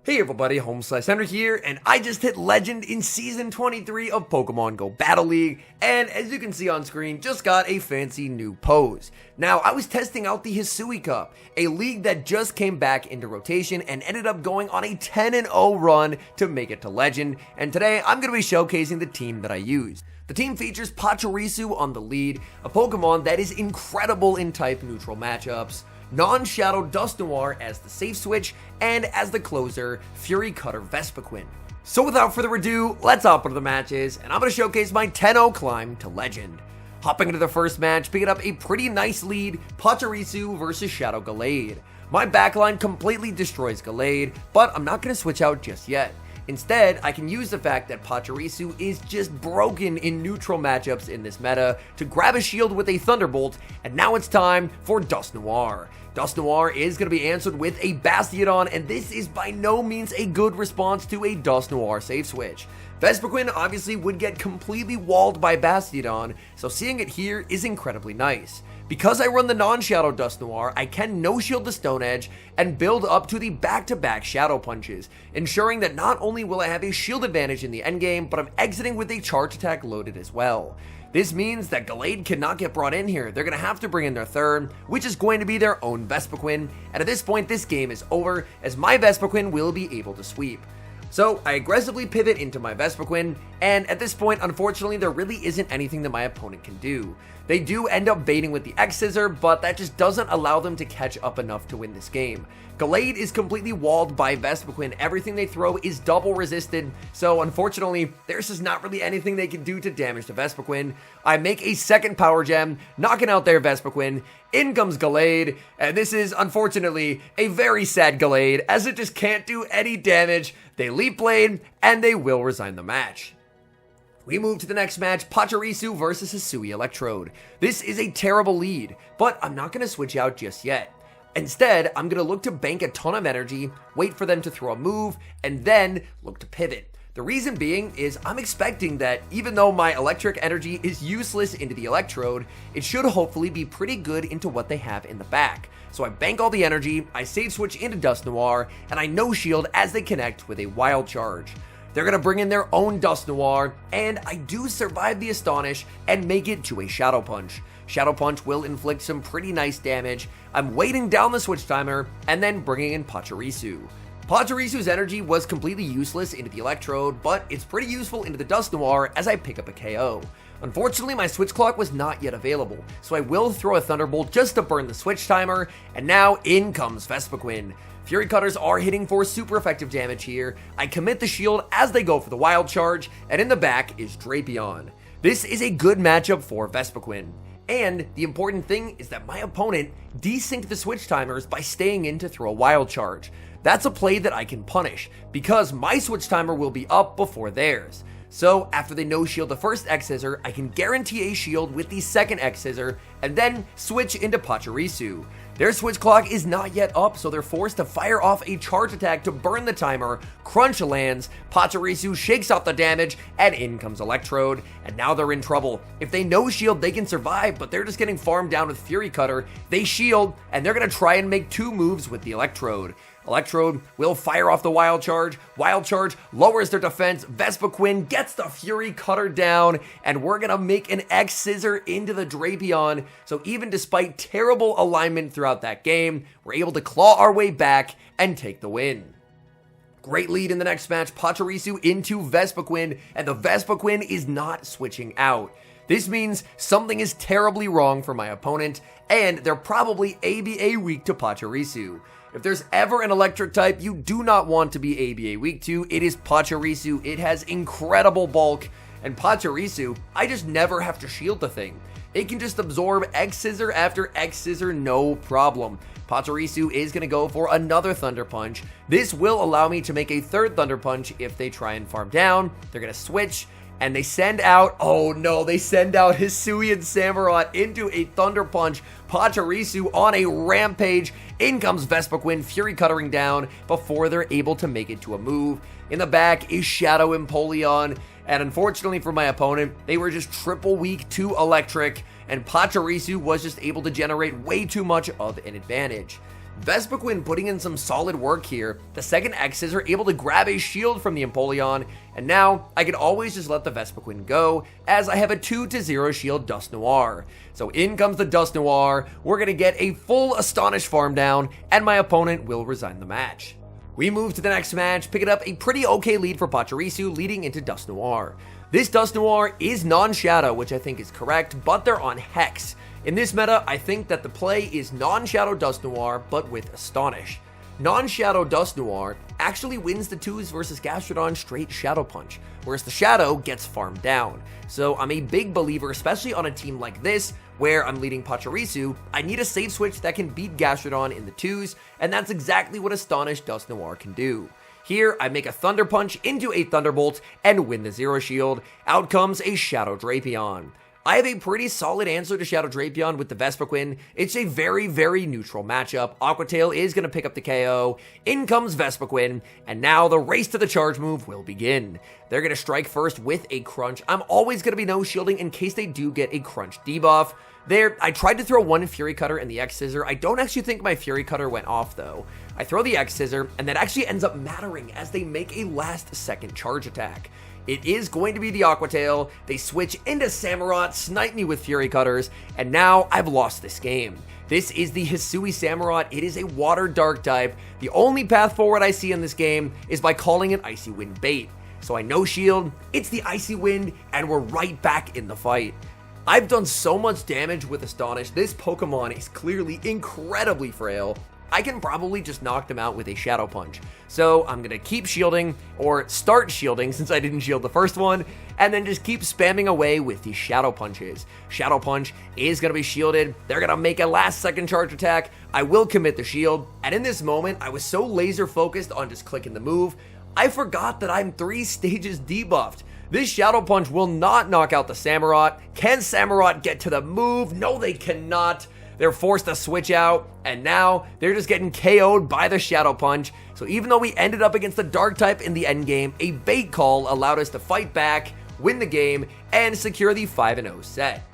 Hey everybody, HomeSliceHenry here, and I just hit Legend in Season 23 of Pokemon Go Battle League, and as you can see on screen, just got a fancy new pose. Now, I was testing out the Hisui Cup, a league that just came back into rotation and ended up going on a 10-0 run to make it to Legend, and today I'm going to be showcasing the team that I used. The team features Pachirisu on the lead, a Pokemon that is incredible in type-neutral matchups, non-Shadow Dusknoir as the safe switch, and as the closer, Fury Cutter Vespiquen. So without further ado, let's hop into the matches, and I'm going to showcase my 10-0 climb to Legend. Hopping into the first match, picking up a pretty nice lead, Pachirisu versus Shadow Gallade. My backline completely destroys Gallade, but I'm not going to switch out just yet. Instead, I can use the fact that Pachirisu is just broken in neutral matchups in this meta to grab a shield with a Thunderbolt, and now it's time for Dusknoir. Dusknoir is going to be answered with a Bastiodon, and this is by no means a good response to a Dusknoir safe switch. Vespiquen obviously would get completely walled by Bastiodon, so seeing it here is incredibly nice. Because I run the non-Shadow Dusknoir, I can no-shield the Stone Edge and build up to the back-to-back Shadow Punches, ensuring that not only will I have a shield advantage in the endgame, but I'm exiting with a charge attack loaded as well. This means that Gallade cannot get brought in here. They're going to have to bring in their third, which is going to be their own Vespiquen, and at this point this game is over, as my Vespiquen will be able to sweep. So I aggressively pivot into my Vespiquen, and at this point, unfortunately, there really isn't anything that my opponent can do. They do end up baiting with the X-Scissor, but that just doesn't allow them to catch up enough to win this game. Gallade is completely walled by Vespiquen. Everything they throw is double resisted, so unfortunately, there's just not really anything they can do to damage the Vespiquen. I make a second Power Gem, knocking out their Vespiquen. In comes Gallade, and this is, unfortunately, a very sad Gallade, as it just can't do any damage. They Leap Blade, and they will resign the match. We move to the next match, Pachirisu versus Hisui Electrode. This is a terrible lead, but I'm not going to switch out just yet. Instead, I'm going to look to bank a ton of energy, wait for them to throw a move, and then look to pivot. The reason being is I'm expecting that even though my electric energy is useless into the Electrode, it should hopefully be pretty good into what they have in the back. So I bank all the energy, I save switch into Dusknoir, and I no-shield as they connect with a Wild Charge. They're going to bring in their own Dusknoir, and I do survive the Astonish and make it to a Shadow Punch. Shadow Punch will inflict some pretty nice damage. I'm waiting down the switch timer, and then bringing in Pachirisu. Pachirisu's energy was completely useless into the Electrode, but it's pretty useful into the Dusknoir as I pick up a KO. Unfortunately, my switch clock was not yet available, so I will throw a Thunderbolt just to burn the switch timer, and now in comes Vespiquen. Fury Cutters are hitting for super effective damage here. I commit the shield as they go for the Wild Charge, and in the back is Drapion. This is a good matchup for Vespiquen. And the important thing is that my opponent desynced the switch timers by staying in to throw a Wild Charge. That's a play that I can punish, because my switch timer will be up before theirs. So after they no-shield the first X-Scissor, I can guarantee a shield with the second X-Scissor, and then switch into Pachirisu. Their switch clock is not yet up, so they're forced to fire off a charge attack to burn the timer. Crunch lands, Pachirisu shakes off the damage, and in comes Electrode, and now they're in trouble. If they no-shield, they can survive, but they're just getting farmed down with Fury Cutter. They shield, and they're going to try and make two moves with the Electrode. Electrode will fire off the Wild Charge. Wild Charge lowers their defense. Vespiquen gets the Fury Cutter down, and we're going to make an X-Scissor into the Drapion. So even despite terrible alignment throughout that game, we're able to claw our way back and take the win. Great lead in the next match, Pachirisu into Vespiquen, and the Vespiquen is not switching out. This means something is terribly wrong for my opponent, and they're probably ABA weak to Pachirisu. If there's ever an electric type you do not want to be ABA weak to, it is Pachirisu. It has incredible bulk, and Pachirisu, I just never have to shield the thing. It can just absorb X-Scissor after X-Scissor, no problem. Pachirisu is going to go for another Thunder Punch. This will allow me to make a third Thunder Punch if they try and farm down. They're going to switch, and they send out, oh no, they send out Hisui and Samurott into a Thunder Punch. Pachirisu on a rampage. In comes Vespiquen, Fury Cuttering down before they're able to make it to a move. In the back is Shadow Empoleon, and unfortunately for my opponent, they were just triple weak to electric, and Pachirisu was just able to generate way too much of an advantage. Vespiquen putting in some solid work here. The second X's are able to grab a shield from the Empoleon, and now I can always just let the Vespiquen go, as I have a 2-0 shield Dusknoir. So in comes the Dusknoir, we're going to get a full Astonish farm down, and my opponent will resign the match. We move to the next match, picking up a pretty okay lead for Pachirisu leading into Dusknoir. This Dusknoir is non-Shadow, which I think is correct, but they're on Hex. In this meta, I think that the play is non-Shadow Dusknoir, but with Astonish. Non-Shadow Dusknoir actually wins the 2s versus Gastrodon straight Shadow Punch, whereas the Shadow gets farmed down. So I'm a big believer, especially on a team like this, where I'm leading Pachirisu, I need a safe switch that can beat Gastrodon in the 2s, and that's exactly what Astonish Dusknoir can do. Here, I make a Thunder Punch into a Thunderbolt and win the 0 shield. Out comes a Shadow Drapion. I have a pretty solid answer to Shadow Drapion with the Vespiquen. It's a very, very neutral matchup. Aqua Tail is going to pick up the KO. In comes Vespiquen, and now the race to the charge move will begin. They're going to strike first with a Crunch. I'm always going to be no shielding in case they do get a Crunch debuff. There, I tried to throw one Fury Cutter and the X Scissor. I don't actually think my Fury Cutter went off though. I throw the X Scissor, and that actually ends up mattering as they make a last-second charge attack. It is going to be the Aqua Tail. They switch into Samurott, snipe me with Fury Cutters, and now I've lost this game. This is the Hisui Samurott. It is a Water Dark type. The only path forward I see in this game is by calling an Icy Wind bait. So I no shield, it's the Icy Wind, and we're right back in the fight. I've done so much damage with Astonish. This Pokemon is clearly incredibly frail. I can probably just knock them out with a Shadow Punch. So I'm going to keep shielding, or start shielding since I didn't shield the first one, and then just keep spamming away with these Shadow Punches. Shadow Punch is going to be shielded. They're going to make a last-second charge attack. I will commit the shield, and in this moment, I was so laser-focused on just clicking the move, I forgot that I'm 3 stages debuffed. This Shadow Punch will not knock out the Samurott. Can Samurott get to the move? No, they cannot. They're forced to switch out, and now they're just getting KO'd by the Shadow Punch. So even though we ended up against the Dark type in the endgame, a bait call allowed us to fight back, win the game, and secure the 5-0 set.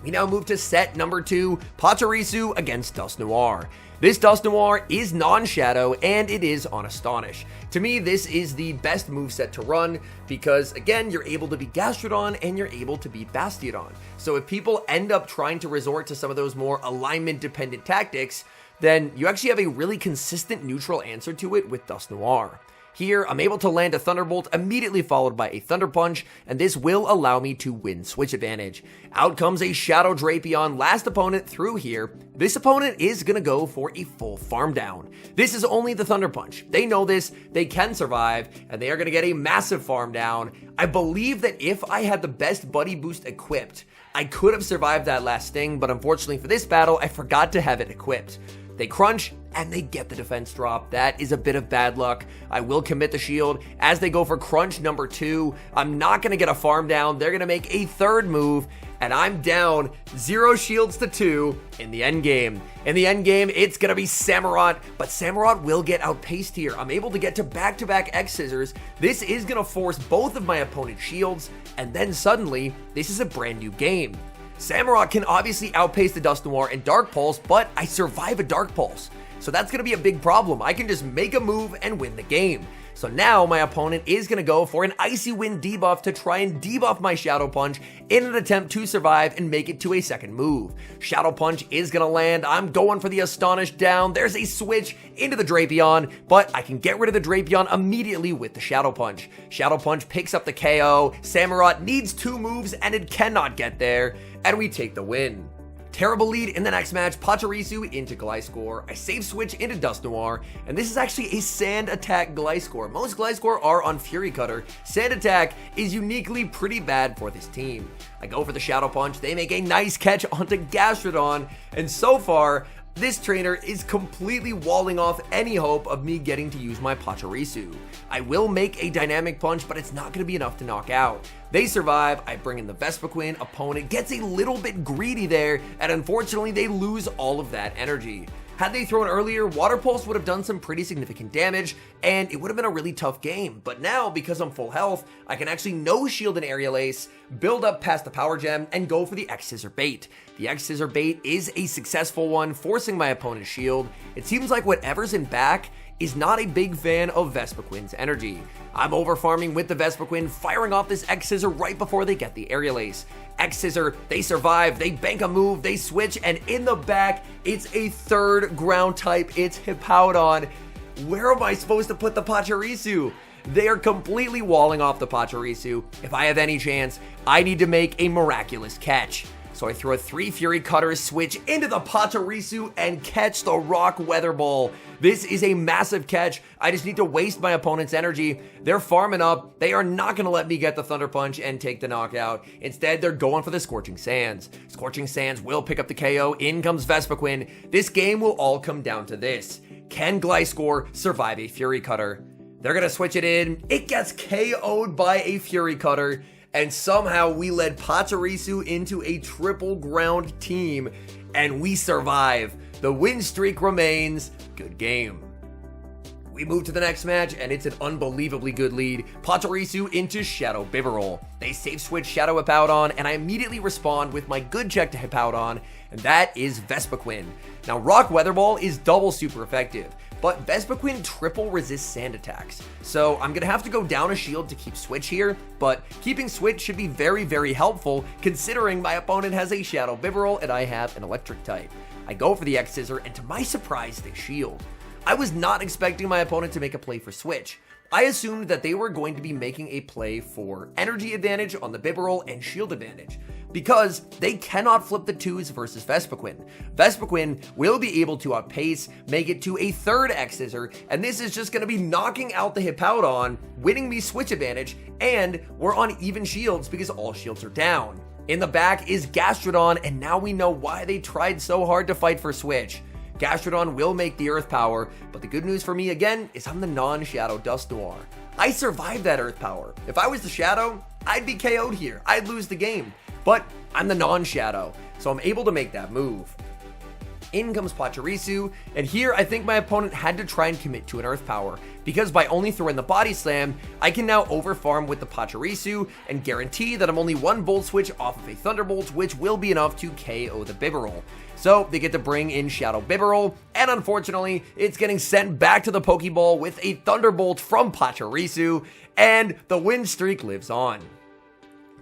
We now move to set number 2, Pachirisu against Dusknoir. This Dusknoir is non-Shadow, and it is on Astonish. To me, this is the best moveset to run because, again, you're able to beat Gastrodon and you're able to beat Bastiodon. So if people end up trying to resort to some of those more alignment-dependent tactics, then you actually have a really consistent neutral answer to it with Dusknoir. Here, I'm able to land a Thunderbolt immediately followed by a Thunder Punch, and this will allow me to win switch advantage. Out comes a Shadow Drapion, last opponent through here. This opponent is going to go for a full farm down. This is only the Thunder Punch. They know this, they can survive, and they are going to get a massive farm down. I believe that if I had the best Buddy Boost equipped, I could have survived that last sting, but unfortunately for this battle, I forgot to have it equipped. They crunch, and they get the defense drop. That is a bit of bad luck. I will commit the shield as they go for crunch number 2. I'm not going to get a farm down. They're going to make a third move, and I'm down 0 shields to 2 in the end game. In the end game, it's going to be Samurott, but Samurott will get outpaced here. I'm able to get to back-to-back X Scissors. This is going to force both of my opponent's shields, and then suddenly, this is a brand new game. Samurott can obviously outpace the Dusknoir and Dark Pulse, but I survive a Dark Pulse. So that's going to be a big problem. I can just make a move and win the game. So now my opponent is going to go for an Icy Wind debuff to try and debuff my Shadow Punch in an attempt to survive and make it to a second move. Shadow Punch is going to land. I'm going for the Astonish down. There's a switch into the Drapion, but I can get rid of the Drapion immediately with the Shadow Punch. Shadow Punch picks up the KO. Samurott needs 2 moves and it cannot get there, and we take the win. Terrible lead in the next match, Pachirisu into Gliscor. I save switch into Dusknoir, and this is actually a Sand Attack Gliscor. Most Gliscor are on Fury Cutter. Sand Attack is uniquely pretty bad for this team. I go for the Shadow Punch, they make a nice catch onto Gastrodon, and so far, this trainer is completely walling off any hope of me getting to use my Pachirisu. I will make a Dynamic Punch, but it's not going to be enough to knock out. They survive, I bring in the Vespiquen, opponent gets a little bit greedy there, and unfortunately they lose all of that energy. Had they thrown earlier, Water Pulse would have done some pretty significant damage, and it would have been a really tough game. But now, because I'm full health, I can actually no shield an Aerial Ace, build up past the Power Gem, and go for the X-Scissor Bait. The X-Scissor Bait is a successful one, forcing my opponent's shield. It seems like whatever's in back is not a big fan of Vespiquen's energy. I'm over farming with the Vespiquen, firing off this X-Scissor right before they get the Aerial Ace. X-Scissor, they survive, they bank a move, they switch, and in the back, it's a third ground type, it's Hippowdon. Where am I supposed to put the Pachirisu? They are completely walling off the Pachirisu. If I have any chance, I need to make a miraculous catch. So I throw a 3 Fury Cutters, switch into the Pachirisu, and catch the Rock Weather Ball. This is a massive catch. I just need to waste my opponent's energy. They're farming up. They are not going to let me get the Thunder Punch and take the knockout. Instead, they're going for the Scorching Sands. Scorching Sands will pick up the KO. In comes Vespiquen. This game will all come down to this. Can Gliscor survive a Fury Cutter? They're going to switch it in. It gets KO'd by a Fury Cutter. And somehow we led Pachirisu into a triple ground team, and we survive. The win streak remains. Good game. We move to the next match, and it's an unbelievably good lead. Pachirisu into Shadow Bibarel. They safe switch Shadow Hippowdon, and I immediately respond with my good check to Hippowdon, and that is Vespiquen. Now, Rock Weather Ball is double super effective, but Vespiquen triple resists sand attacks. So I'm gonna have to go down a shield to keep switch here, but keeping switch should be very, very helpful considering my opponent has a Shadow Bibarel and I have an electric type. I go for the X-Scissor, and to my surprise, they shield. I was not expecting my opponent to make a play for switch. I assumed that they were going to be making a play for energy advantage on the Bibarel and shield advantage, because they cannot flip the 2s versus Vespiquen. Vespiquen will be able to outpace, make it to a third X-Scissor, and this is just going to be knocking out the Hippowdon, winning me switch advantage, and we're on even shields because all shields are down. In the back is Gastrodon, and now we know why they tried so hard to fight for switch. Gastrodon will make the Earth Power, but the good news for me again is I'm the non-Shadow Dusknoir. I survived that Earth Power. If I was the Shadow, I'd be KO'd here. I'd lose the game. But I'm the non-Shadow, so I'm able to make that move. In comes Pachirisu, and here I think my opponent had to try and commit to an Earth Power, because by only throwing the Body Slam, I can now overfarm with the Pachirisu and guarantee that I'm only one Volt Switch off of a Thunderbolt, which will be enough to KO the Bibarel. So they get to bring in Shadow Bibarel, and unfortunately, it's getting sent back to the Pokeball with a Thunderbolt from Pachirisu, and the win streak lives on.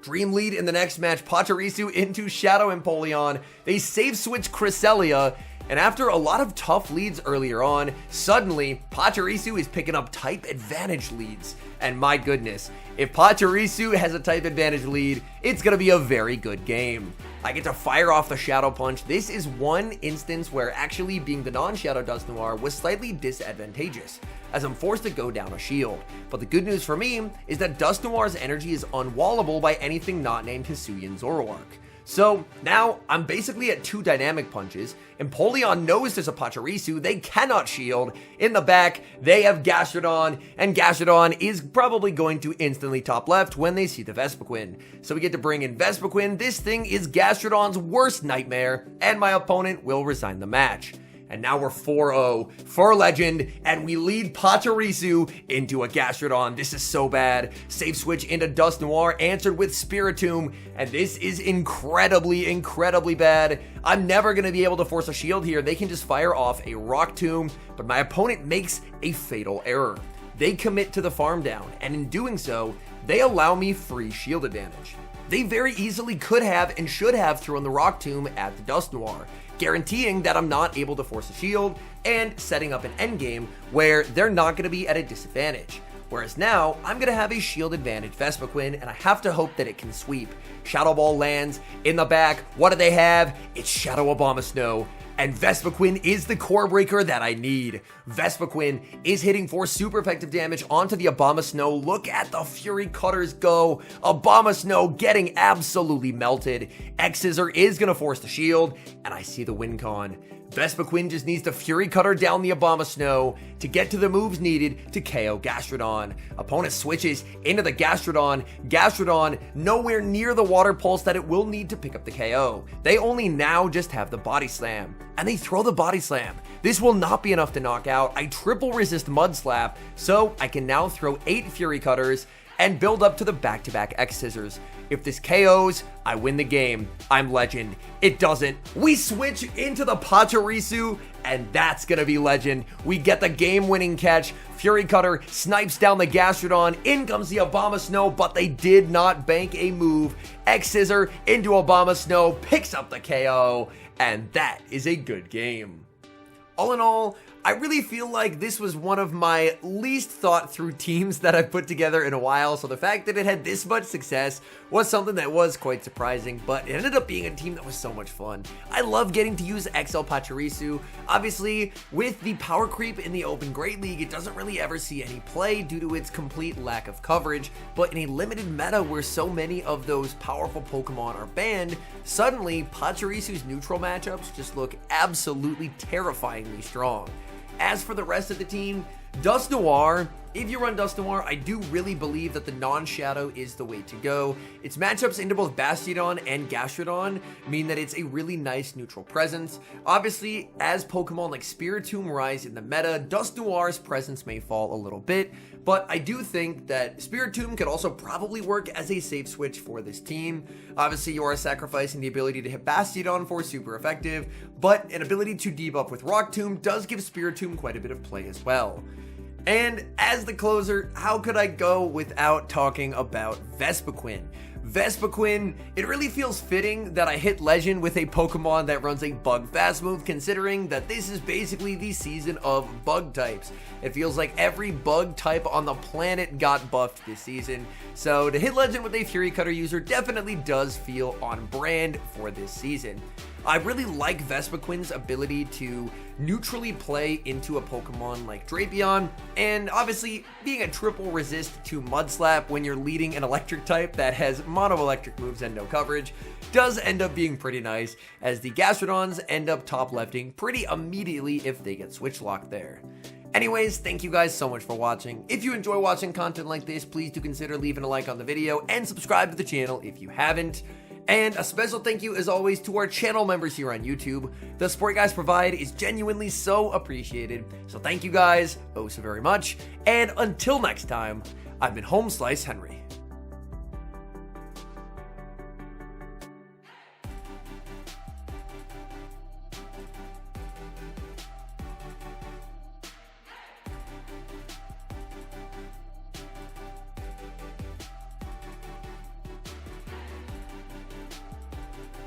Dream lead in the next match, Pachirisu into Shadow Empoleon. They save switch Cresselia, and after a lot of tough leads earlier on, suddenly Pachirisu is picking up type advantage leads. And my goodness, if Pachirisu has a type advantage lead, it's going to be a very good game. I get to fire off the Shadow Punch. This is one instance where actually being the non-Shadow Dusknoir was slightly disadvantageous, as I'm forced to go down a shield. But the good news for me is that Dusknoir's energy is unwallable by anything not named Hisui and Zoroark. So now I'm basically at 2 dynamic punches. Empoleon knows there's a Pachirisu, they cannot shield. In the back, they have Gastrodon, and Gastrodon is probably going to instantly top left when they see the Vespiquen. So we get to bring in Vespiquen. This thing is Gastrodon's worst nightmare, and my opponent will resign the match. And now we're 4-0 for Legend, and we lead Pachirisu into a Gastrodon. This is so bad. Safe switch into Dusknoir, answered with Spiritomb, and this is incredibly, incredibly bad. I'm never going to be able to force a shield here. They can just fire off a Rock Tomb, but my opponent makes a fatal error. They commit to the farm down, and in doing so, they allow me free shield advantage. They very easily could have and should have thrown the Rock Tomb at the Dusknoir, guaranteeing that I'm not able to force a shield and setting up an endgame where they're not going to be at a disadvantage. Whereas now, I'm going to have a shield advantage Vespiquen, and I have to hope that it can sweep. Shadow Ball lands in the back. What do they have? It's Shadow Abomasnow. And Vespiquen is the core breaker that I need. Vespiquen is hitting for super effective damage onto the Abomasnow. Look at the Fury Cutters go. Abomasnow getting absolutely melted. X-Scissor is going to force the shield, and I see the win con. Vespiquen just needs to Fury Cutter down the Abomasnow to get to the moves needed to KO Gastrodon. Opponent switches into the Gastrodon. Gastrodon nowhere near the Water Pulse that it will need to pick up the KO. They only now just have the Body Slam, and they throw the Body Slam. This will not be enough to knock out. I triple resist Mud Slap, so I can now throw 8 Fury Cutters and build up to the back-to-back X Scissors. If this KOs, I win the game. I'm legend. It doesn't. We switch into the Pachirisu, and that's gonna be legend. We get the game-winning catch. Fury Cutter snipes down the Gastrodon. In comes the Abomasnow, but they did not bank a move. X Scissor into Abomasnow, picks up the KO, and that is a good game. All in all, I really feel like this was one of my least thought through teams that I've put together in a while, so the fact that it had this much success was something that was quite surprising, but it ended up being a team that was so much fun. I love getting to use XL Pachirisu. Obviously, with the power creep in the Open Great League, it doesn't really ever see any play due to its complete lack of coverage, but in a limited meta where so many of those powerful Pokemon are banned, suddenly Pachirisu's neutral matchups just look absolutely terrifyingly strong. As for the rest of the team, Dusknoir, if you run Dusknoir, I do really believe that the non-shadow is the way to go. Its matchups into both Bastiodon and Gastrodon mean that it's a really nice neutral presence. Obviously, as Pokemon like Spiritomb rise in the meta, Dusknoir's presence may fall a little bit, but I do think that Spiritomb could also probably work as a safe switch for this team. Obviously, you are sacrificing the ability to hit Bastiodon for super effective, but an ability to debuff with Rock Tomb does give Spiritomb quite a bit of play as well. And as the closer, how could I go without talking about Vespiquen? Vespiquen, it really feels fitting that I hit Legend with a Pokemon that runs a Bug Fast move, considering that this is basically the season of Bug types. It feels like every Bug type on the planet got buffed this season, so to hit Legend with a Fury Cutter user definitely does feel on brand for this season. I really like Vespiquen's ability to neutrally play into a Pokemon like Drapion, and obviously being a triple resist to Mud Slap when you're leading an electric type that has mono electric moves and no coverage does end up being pretty nice, as the Gastrodons end up top lefting pretty immediately if they get switch locked there. Anyways, thank you guys so much for watching. If you enjoy watching content like this, please do consider leaving a like on the video and subscribe to the channel if you haven't. And a special thank you as always to our channel members here on YouTube. The support you guys provide is genuinely so appreciated. So thank you guys oh so very much. And until next time, I've been HomeSliceHenry.